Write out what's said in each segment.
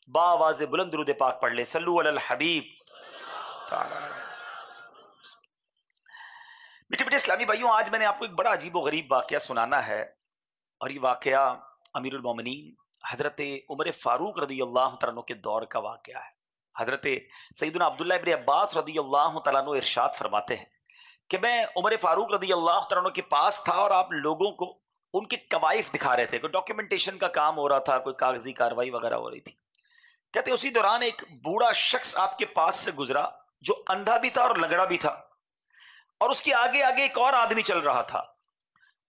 बावाज़ बुलंद दुरूद पाक पढ़ ले, सल्लु अलल हबीब। मीठे मीठे इस्लामी भाइयों, आज मैंने आपको एक बड़ा अजीब व गरीब वाकया सुनाना है, और ये वाकया अमीरुल मोमिनीन हजरत उमर फारूक रदी अल्लाह तआला अन्हु के दौर का वाकया है। हजरत सैयदना अब्दुल्लाह इब्न अब्बास रदी अल्लाह तआला अन्हु इरशाद फरमाते हैं कि मैं उमर फारूक रदी अल्लाह तआला अन्हु के पास था और आप लोगों को उनके कवाइफ दिखा रहे थे, कोई डॉक्यूमेंटेशन का काम हो रहा था, कोई कागजी कार्रवाई वगैरह हो रही थी। कहते उसी दौरान एक बूढ़ा शख्स आपके पास से गुजरा जो अंधा भी था और लंगड़ा भी था, और उसके आगे आगे एक और आदमी चल रहा था,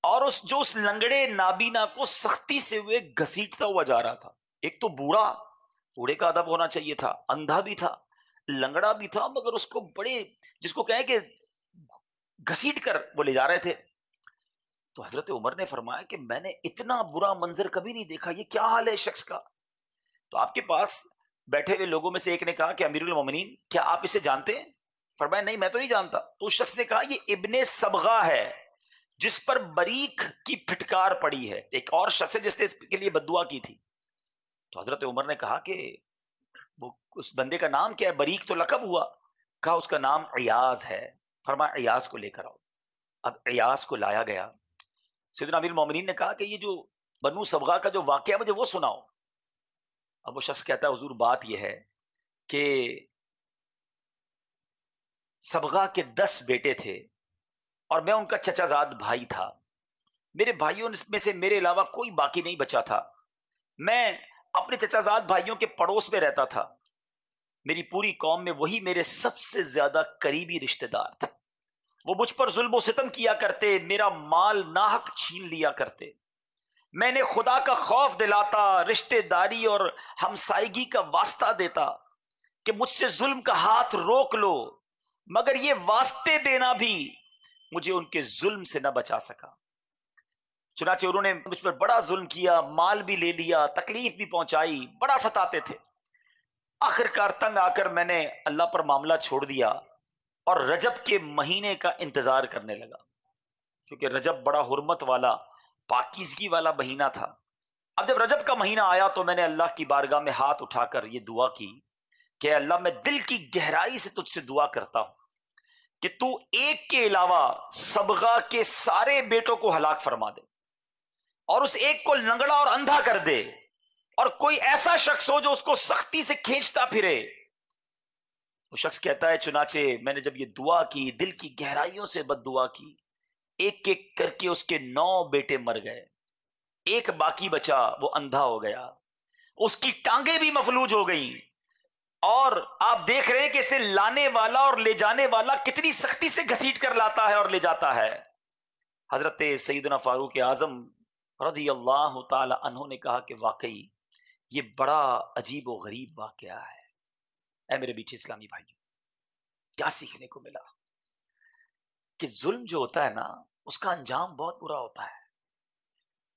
और उस लंगड़े नाबीना को सख्ती से हुए घसीटता हुआ जा रहा था। एक तो बूढ़े का अदब होना चाहिए था, अंधा भी था, लंगड़ा भी था, मगर उसको बड़े, जिसको कहें कि घसीट कर वो ले जा रहे थे। तो हजरत उमर ने फरमाया कि मैंने इतना बुरा मंजर कभी नहीं देखा, ये क्या हाल है शख्स का। तो आपके पास बैठे हुए लोगों में से एक ने कहा कि अमीरुल मोमिनीन, क्या आप इसे जानते हैं? फरमाया नहीं, मैं तो नहीं जानता। तो उस शख्स ने कहा ये इब्ने सबगा है, जिस पर बरीक की फिटकार पड़ी है। एक और शख्स है जिसने इसके लिए बद्दुआ की थी। तो हजरत उमर ने कहा कि वो उस बंदे का नाम क्या है? बरीक तो लकब हुआ। कहा उसका नाम इयाज है। फरमाया इयाज को लेकर आओ। अब इयाज को लाया गया। सैयदना अमीरुल मोमिनीन ने कहा कि ये जो बनु सबगा का जो वाकया मुझे वो सुनाओ। अब वो शख्स कहता है हुजूर बात यह है कि सबगा के 10 बेटे थे और मैं उनका चचाजाद भाई था। मेरे भाइयों में से मेरे अलावा कोई बाकी नहीं बचा था। मैं अपने चचाजाद भाइयों के पड़ोस में रहता था। मेरी पूरी कौम में वही मेरे सबसे ज्यादा करीबी रिश्तेदार थे। वो मुझ पर जुल्म सितम किया करते, मेरा माल नाहक छीन लिया करते। मैंने खुदा का खौफ दिलाता, रिश्तेदारी और हमसायगी का वास्ता देता कि मुझसे जुल्म का हाथ रोक लो, मगर ये वास्ते देना भी मुझे उनके जुल्म से न बचा सका। चुनाचे उन्होंने मुझ पर बड़ा जुल्म किया, माल भी ले लिया, तकलीफ भी पहुंचाई, बड़ा सताते थे। आखिरकार तंग आकर मैंने अल्लाह पर मामला छोड़ दिया और रजब के महीने का इंतजार करने लगा, क्योंकि रजब बड़ा हुर्मत वाला, पाकीज़गी वाला महीना था। अब जब रजब का महीना आया तो मैंने अल्लाह की बारगाह में हाथ उठाकर ये दुआ की कि अल्लाह, मैं दिल की गहराई से तुझसे दुआ करता हूं कि तू एक के अलावा सबगा के सारे बेटों को हलाक फरमा दे और उस एक को लंगड़ा और अंधा कर दे, और कोई ऐसा शख्स हो जो उसको सख्ती से खींचता फिरे। वो शख्स कहता है चुनाचे मैंने जब ये दुआ की, दिल की गहराइयों से बद्दुआ की, एक एक करके उसके 9 बेटे मर गए, एक बाकी बचा, वो अंधा हो गया, उसकी टांगे भी मफलूज हो गई। और आप देख रहे हैं कि इसे लाने वाला और ले जाने वाला कितनी सख्ती से घसीट कर लाता है और ले जाता है। हजरत सैयदना फारूक आजम रज़ी अल्लाह ताला अन्हु ने कहा कि वाकई ये बड़ा अजीब व गरीब वाकया है। ऐ मेरे बीच इस्लामी भाइयों, क्या सीखने को मिला कि जुल्म जो होता है ना, उसका अंजाम बहुत बुरा होता है।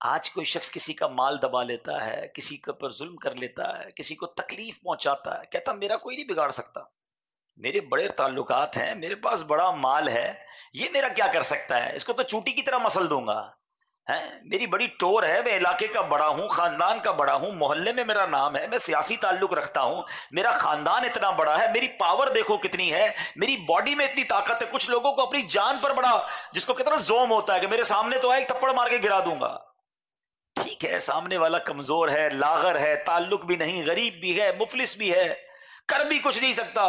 आज कोई शख्स किसी का माल दबा लेता है, किसी के ऊपर जुल्म कर लेता है, किसी को तकलीफ पहुंचाता है, कहता मेरा कोई नहीं बिगाड़ सकता, मेरे बड़े ताल्लुकात हैं, मेरे पास बड़ा माल है, ये मेरा क्या कर सकता है, इसको तो चूटी की तरह मसल दूंगा, है मेरी बड़ी टोर है, मैं इलाके का बड़ा हूं, खानदान का बड़ा हूं, मोहल्ले में मेरा नाम है, मैं सियासी ताल्लुक रखता हूं, मेरा खानदान इतना बड़ा है, मेरी पावर देखो कितनी है, मेरी बॉडी में इतनी ताकत है। कुछ लोगों को अपनी जान पर बड़ा, जिसको कितना जोम होता है कि मेरे सामने तो आए एक थप्पड़ मार के गिरा दूंगा। ठीक है, सामने वाला कमजोर है, लागर है, ताल्लुक भी नहीं, गरीब भी है, मुफलिस भी है, कर भी कुछ नहीं सकता।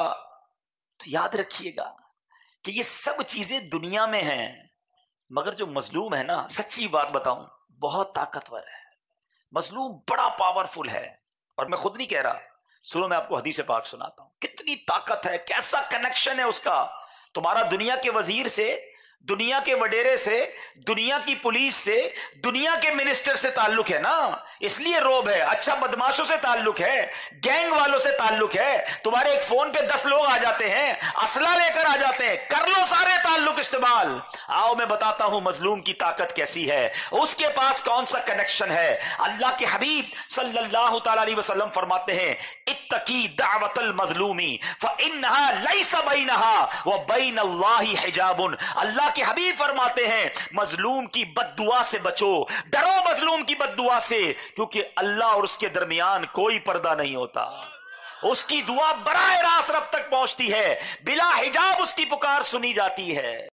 तो याद रखिएगा कि ये सब चीजें दुनिया में हैं, मगर जो मजलूम है ना, सच्ची बात बताऊं, बहुत ताकतवर है। मजलूम बड़ा पावरफुल है, और मैं खुद नहीं कह रहा, सुनो मैं आपको हदीस पाक सुनाता हूं, कितनी ताकत है, कैसा कनेक्शन है उसका। तुम्हारा दुनिया के वजीर से, दुनिया के वडेरे से, दुनिया की पुलिस से, दुनिया के मिनिस्टर से ताल्लुक है ना, इसलिए रोब है। अच्छा बदमाशों से ताल्लुक है, गैंग वालों से ताल्लुक है, तुम्हारे एक फोन पे 10 लोग आ जाते हैं, असला लेकर आ जाते हैं, कर लो सारे ताल्लुक इस्तेमाल। आओ मैं बताता हूं मजलूम की ताकत कैसी है, उसके पास कौन सा कनेक्शन है। अल्लाह के हबीब सल्लल्लाहु तआला अलैहि वसल्लम फरमाते हैं, इत्तकी दावतल मजलूमी फइन्नहा लैसा बैनहा व बैनल्लाहि हिजाबुन। अल्लाह اللہ کے حبیب فرماتے ہیں مظلوم کی بددعا سے بچو، ڈرو مظلوم کی بددعا سے، کیونکہ اللہ اور اس کے درمیان کوئی پردہ نہیں ہوتا، اس کی دعا براہ راست رب تک پہنچتی ہے، بلا حجاب اس کی پکار سنی جاتی ہے۔